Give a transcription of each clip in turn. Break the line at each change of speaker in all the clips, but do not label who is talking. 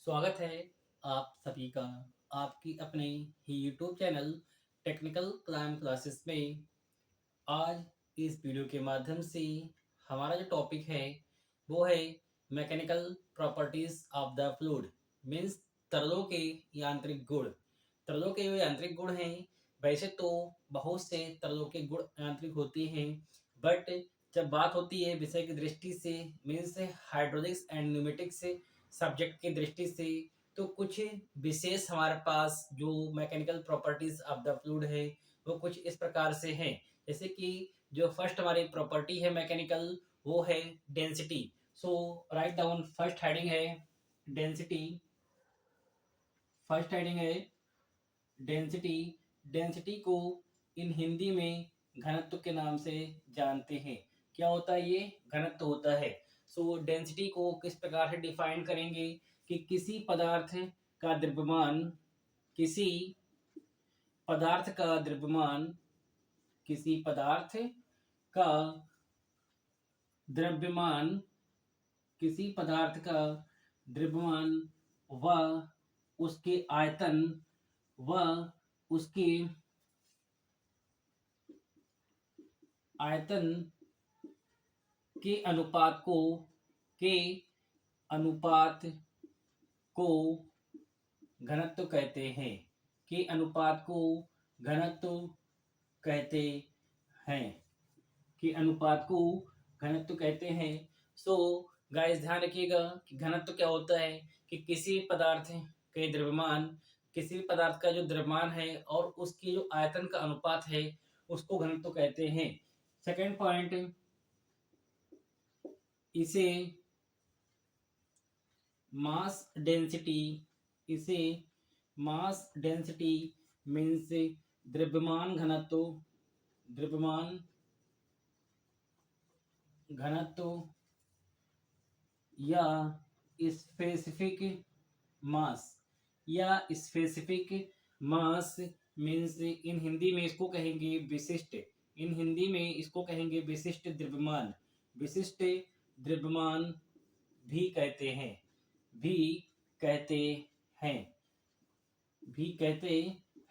स्वागत है आप सभी का आपकी अपने ही YouTube channel technical climb classes में। आज इस वीडियो के माध्यम से हमारा जो टॉपिक है वो है mechanical properties of the fluid. Means तरलों के यांत्रिक गुण। तरलों के जो यांत्रिक गुण हैं, वैसे तो बहुत से तरलों के गुण यांत्रिक होते हैं, बट जब बात होती है विषय की दृष्टि से, means hydraulics and pneumatics subject की दृष्टि से, तो कुछ विशेष हमारे पास जो mechanical properties of the fluid है वो कुछ इस प्रकार से हैं। जैसे कि जो फर्स्ट हमारी प्रॉपर्टी है मैकेनिकल, वो है डेंसिटी। सो राइट डाउन, फर्स्ट हेडिंग है डेंसिटी। फर्स्ट हेडिंग है डेंसिटी। डेंसिटी को इन हिंदी में घनत्व के नाम से जानते हैं। क्या होता है? ये घनत्व होता है। सो डेंसिटी को किस प्रकार से डिफाइन करेंगे कि किसी पदार्थ का द्रव्यमान, किसी पदार्थ का द्रव्यमान, किसी पदार्थ का द्रव्यमान, किसी पदार्थ का द्रव्यमान व उसके आयतन व उसके आयतन के अनुपात को के अनुपात को घनत्व कहते हैं। के अनुपात को घनत्व कहते हैं। के अनुपात को घनत्व कहते हैं। सो गाइस, ध्यान रखिएगा कि घनत्व क्या होता है कि किसी पदार्थ के द्रव्यमान, किसी भी पदार्थ का जो द्रव्यमान है और उसकी जो आयतन का अनुपात है उसको घनत्व कहते हैं। सेकंड पॉइंट, इसे मास डेंसिटी, इसे मास डेंसिटी मीन्स द्रव्यमान घनत्व, द्रव्यमान घनत्व या स्पेसिफिक मास, या specific mass means in Hindi में इसको कहेंगे विशिष्ट, इन हिंदी में इसको कहेंगे विशिष्ट द्रव्यमान। विशिष्ट द्रव्यमान भी कहते हैं, भी कहते हैं, भी कहते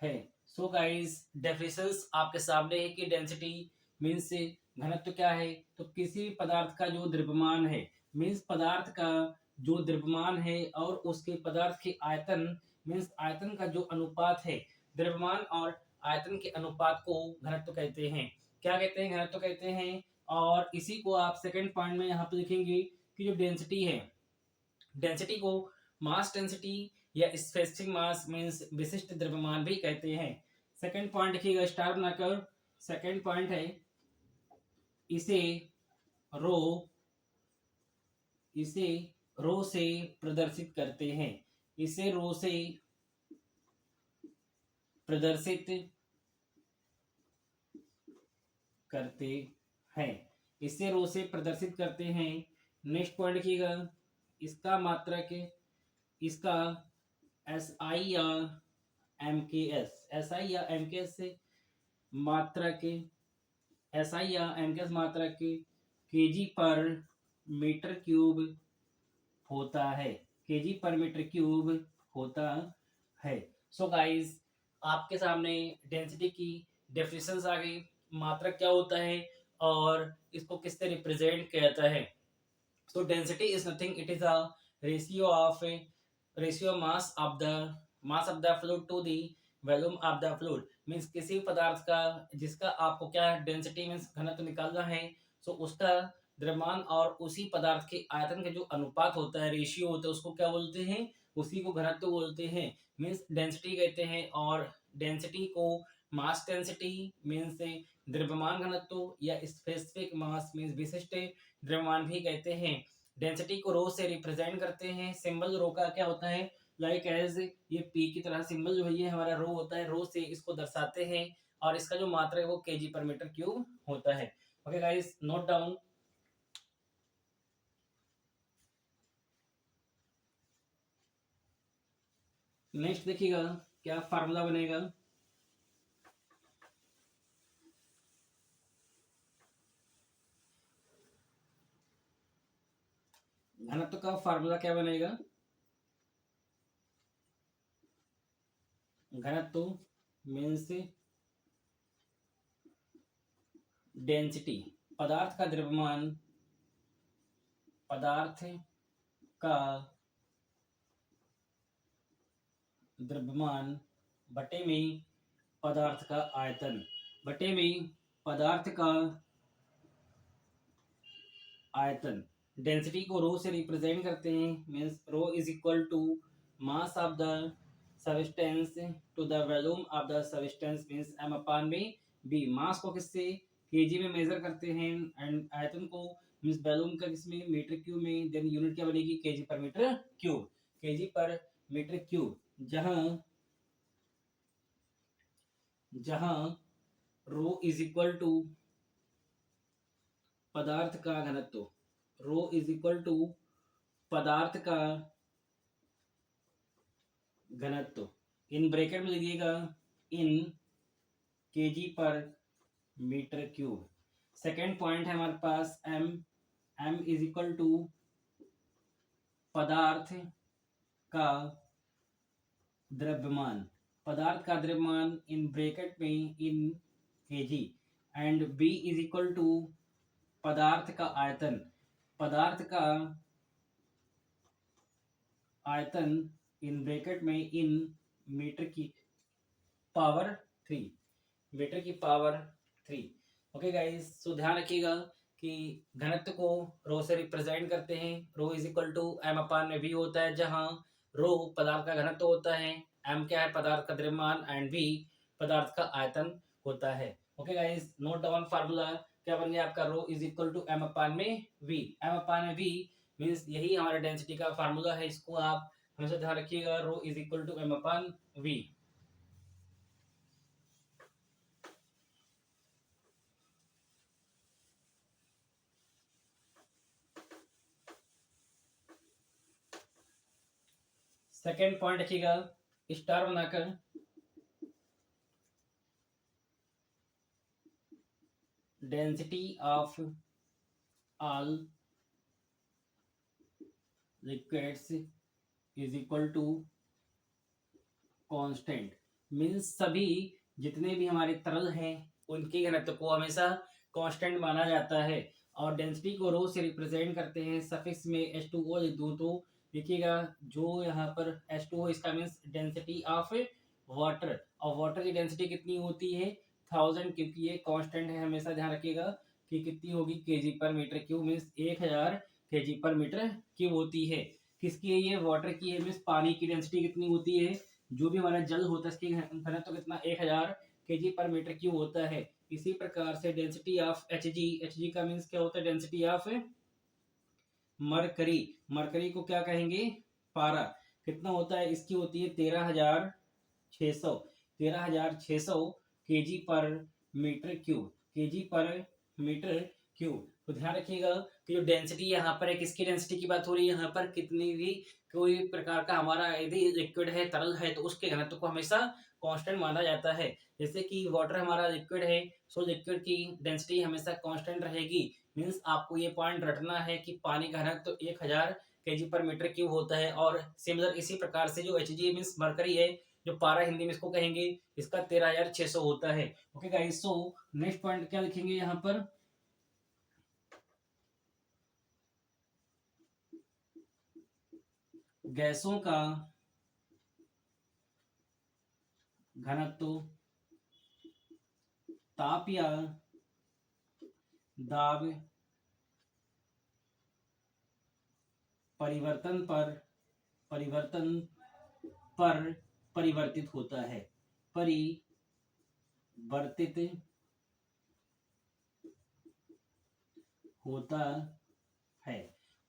हैं। सो गाइस, डेफिनेशंस आपके सामने है कि डेंसिटी मीन्स घनत्व क्या है, तो किसी भी पदार्थ का जो द्रव्यमान है, मीन्स पदार्थ का जो द्रव्यमान है और उसके पदार्थ के आयतन, मीन्स आयतन का जो अनुपात है, द्रव्यमान और आयतन के अनुपात को घनत्व कहते हैं। क्या कहते हैं? घनत्व कहते हैं। और इसी को आप सेकंड पॉइंट में यहाँ पे लिखेंगे कि जो डेंसिटी है, डेंसिटी को मास डेंसिटी या स्पेसिफिक मास मीन्स विशिष्ट द्रव्यमान भी कहते हैं। सेकंड पॉइंट लिखिएगा स्टार बनाकर। सेकंड पॉइंट है इसे रो, इसे रो से प्रदर्शित करते हैं। इसे रो से प्रदर्शित करते हैं। इसे रो से प्रदर्शित करते हैं। नेक्स्ट पॉइंट लिखिएगा, इसका मात्रक, इसका एस आई या एम के एस, एस आई या एम के एस से मात्रक, एस आई या एम के एस मात्रक केजी पर मीटर क्यूब होता है, केजी पर मीटर क्यूब होता है। सो गाइस, आपके सामने डेंसिटी की डेफिनेशंस आ गई, मात्रक क्या होता है और इसको किससे रिप्रेजेंट किया जाता है। So density is nothing, it is a ratio of, ratio mass of the fluid to the volume of the fluid. Means किसी पदार्थ का जिसका आपको क्या डेंसिटी मीन्स घनत्व निकालना है, सो उसका द्रव्यमान और उसी पदार्थ के आयतन का जो अनुपात होता है, रेशियो होता है, उसको क्या बोलते हैं? उसी को घनत्व बोलते हैं, मीन्स डेंसिटी कहते हैं। और डेंसिटी को मास डेंसिटी मीन्स द्रव्यमान घनत्व या स्पेसिफिक मास मीन्स विशिष्ट द्रव्यमान भी कहते हैं। डेंसिटी को रो से रिप्रेजेंट करते हैं। सिंबल रो का क्या होता है? लाइक एज, ये पी की तरह सिंबल जो है ये हमारा रो होता है, रो से इसको दर्शाते हैं। और इसका जो मात्रा है वो केजी पर मीटर क्यूब होता है। Okay guys, note down. Next देखिएगा क्या फार्मूला बनेगा। घनत्व का फार्मूला क्या बनेगा? घनत्व मीन्स डेंसिटी, पदार्थ का द्रव्यमान, पदार्थ का द्रव्यमान बटे में पदार्थ का आयतन, बटे में पदार्थ का आयतन। डेंसिटी को रो से रिप्रेजेंट करते हैं, means rho is equal to mass of the substance to the volume of the substance, means M upon में बी। मास को किससे केजी में मेजर करते हैं, एंड आयतन को मीन्स वॉल्यूम का किसमें मीटर क्यूब में। देन यूनिट क्या बनेगी KG per metre cube, KG per metre cube. जहां जहां रो इज इक्वल टू पदार्थ का घनत्व, रो इज इक्वल टू पदार्थ का घनत्व, इन ब्रैकेट में लिखिएगा in kg per metre cube. Second point है हमारे पास M, M is equal to पदार्थ का द्रव्यमान, पदार्थ का द्रव्यमान इन ब्रैकेट में in kg, and V is equal to पदार्थ का आयतन, पदार्थ का आयतन इन ब्रैकेट में इन मीटर की पावर 3, मीटर की पावर 3। ओके गाइस, सो ध्यान रखिएगा कि घनत्व को रो से रिप्रेजेंट करते हैं। रो is equal to M upon में वी होता है, जहां रो पदार्थ का घनत्व होता है, एम क्या है पदार्थ का द्रव्यमान, एंड वी पदार्थ का आयतन होता है। Okay guys, note down formula क्या बन गया आपका, रो is equal to M upon में वी। एम अपान में वी मीन्स यही हमारा डेंसिटी का फार्मूला है, इसको आप हमेशा ध्यान रखिएगा, rho is equal to M upon V. Second point रखिएगा स्टार बनाकर, density of all liquids is equal to constant, means सभी जितने भी हमारे तरल हैं उनके घनत्व को हमेशा कांस्टेंट माना जाता है। और डेंसिटी को रो से रिप्रेजेंट करते हैं, सफिक्स में H2O लिख दूं तो देखिएगा जो यहाँ पर H2O इसका मीन्स डेंसिटी ऑफ वाटर, और वाटर की डेंसिटी कितनी होती है 1000, क्योंकि ये कांस्टेंट है, हमेशा ध्यान रखिएगा कि कितनी होगी KG per metre cube, means 1000 KG per metre cube होती है। किसकी है ये वाटर की है, मीन्स पानी की डेंसिटी कितनी होती है, जो भी हमारा जल होता है इसकी घनत्व कितना 1000 केजी पर मीटर क्यूब होता है। इसी प्रकार से डेंसिटी ऑफ Hg, Hg का मीन्स क्या होता है डेंसिटी ऑफ मरकरी, मरकरी को क्या कहेंगे पारा, कितना होता है इसकी होती है 13600, 13600 KG per metre cube, KG per metre cube. तो ध्यान रखिएगा कि जो डेंसिटी यहाँ पर है किसकी डेंसिटी की बात हो रही है, यहाँ पर कितनी भी कोई प्रकार का हमारा यदि लिक्विड है तरल है तो उसके घनत्व को हमेशा कांस्टेंट माना जाता है। जैसे कि वाटर हमारा लिक्विड है, सो लिक्विड की डेंसिटी हमेशा कांस्टेंट रहेगी, मीन्स आपको ये पॉइंट रटना है कि पानी का घनत्व तो 1000 केजी पर मीटर क्यूब होता है। और सिमिलर इसी प्रकार से जो Hg मीन्स मरकरी है, जो पारा हिंदी में इसको कहेंगे, इसका 13600 होता है। Okay guys, so next point क्या लिखेंगे यहाँ पर, गैसों का घनत्व ताप या दाब परिवर्तन पर परिवर्तित होता है, परिवर्तित होता है।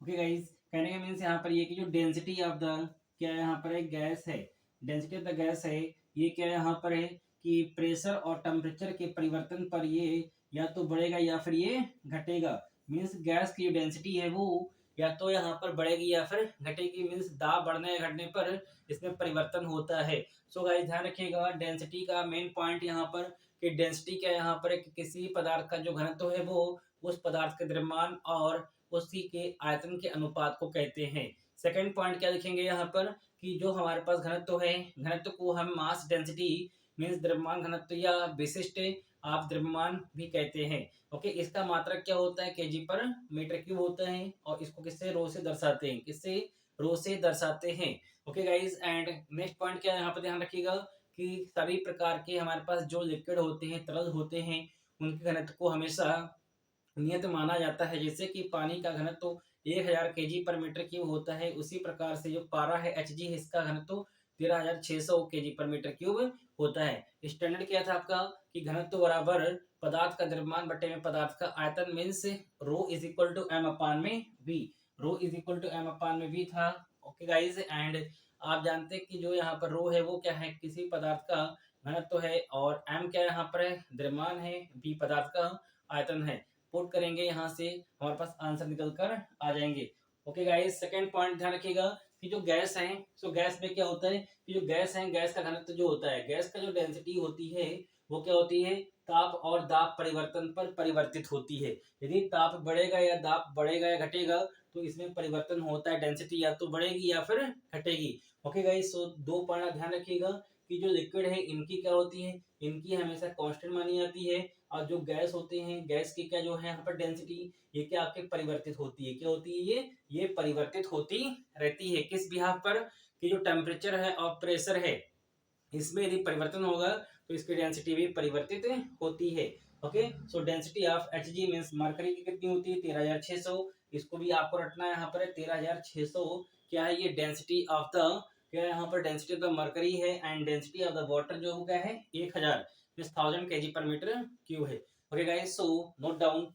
ओके गाइस, कहने का मीन्स यहाँ पर ये कि जो डेंसिटी ऑफ द क्या यहाँ पर एक गैस है, डेंसिटी ऑफ द गैस है, ये क्या यहाँ पर है कि प्रेशर और टेम्परेचर के परिवर्तन पर ये या तो बढ़ेगा या फिर ये घटेगा। मीन्स गैस की जो डेंसिटी है वो या तो यहाँ पर बढ़ेगी या फिर घटेगी, मीन्स दाब बढ़ने या घटने पर इसमें परिवर्तन होता है। सो गाइस ध्यान रखिएगा डेंसिटी का मेन पॉइंट यहाँ पर कि डेंसिटी क्या यहाँ पर किसी पदार्थ का जो घनत्व है वो उस पदार्थ के द्रव्यमान और उसी के आयतन के अनुपात को कहते हैं। सेकंड पॉइंट क्या लिखेंगे यहाँ पर, कि जो हमारे पास घनत्व है, घनत्व को हम मास डेंसिटी मीन्स द्रव्यमान घनत्व या विशिष्ट आप द्रव्यमान भी कहते हैं। ओके, इसका मात्रक क्या होता है, केजी पर मीटर क्यूब होता है, और इसको किससे, रो से दर्शाते हैं, किससे, रो से दर्शाते हैं। Okay guys, and next point क्या है यहाँ पर ध्यान रखिएगा कि सभी प्रकार के हमारे पास जो लिक्विड होते हैं, तरल होते हैं, उनके घनत्व को हमेशा नियत माना जाता है। जैसे कि पानी का घनत्व 1000 केजी पर मीटर क्यूब होता है, उसी प्रकार से जो पारा है Hg, इसका घनत्व 13600 केजी पर मीटर क्यूब होता है। स्टैंडर्ड क्या था आपका कि घनत्व बराबर पदार्थ का द्रव्यमान बटे में पदार्थ का आयतन means rho is equal to M upon में V, rho is equal to M upon में वी था। ओके गाइज, एंड आप जानते हैं कि जो यहाँ पर रो है वो क्या है, किसी पदार्थ का घनत्व है, और एम क्या यहाँ पर है, द्रव्यमान है, वी पदार्थ का आयतन है। पुट करेंगे यहाँ से हमारे पास आंसर निकल कर आ जाएंगे। ओके गाइस, सेकंड पॉइंट ध्यान रखिएगा कि जो गैस है, तो गैस में क्या होता है कि जो गैस है, गैस का घनत्व जो होता है, गैस का जो डेंसिटी होती है वो क्या होती है, ताप और दाब परिवर्तन पर परिवर्तित होती है। यदि ताप बढ़ेगा या दाब बढ़ेगा या घटेगा तो इसमें परिवर्तन होता है, डेंसिटी या तो बढ़ेगी या फिर घटेगी। ओके गाइस, सो दो पॉइंट ध्यान रखिएगा कि जो लिक्विड है इनकी क्या होती है, इनकी हमेशा कांस्टेंट मानी जाती है, और जो गैस होते हैं, गैस की क्या जो है यहाँ पर डेंसिटी, ये क्या आपके परिवर्तित होती है, क्या होती है, ये परिवर्तित होती रहती है। किस बिहाफ पर, कि जो टेम्परेचर है और प्रेशर है, इसमें यदि परिवर्तन होगा तो इसकी डेंसिटी भी परिवर्तित होती है। Okay, so density of Hg means mercury की कितनी होती है, 13600। इसको भी आपको रटना है यहाँ पर 13600 क्या है, ये डेंसिटी ऑफ द, क्या है यहाँ पर, डेंसिटी ऑफ द मरकरी है, and density of the water जो क्या है 1000 1000 केजी पर मीटर क्यूब है। Okay guys, so note down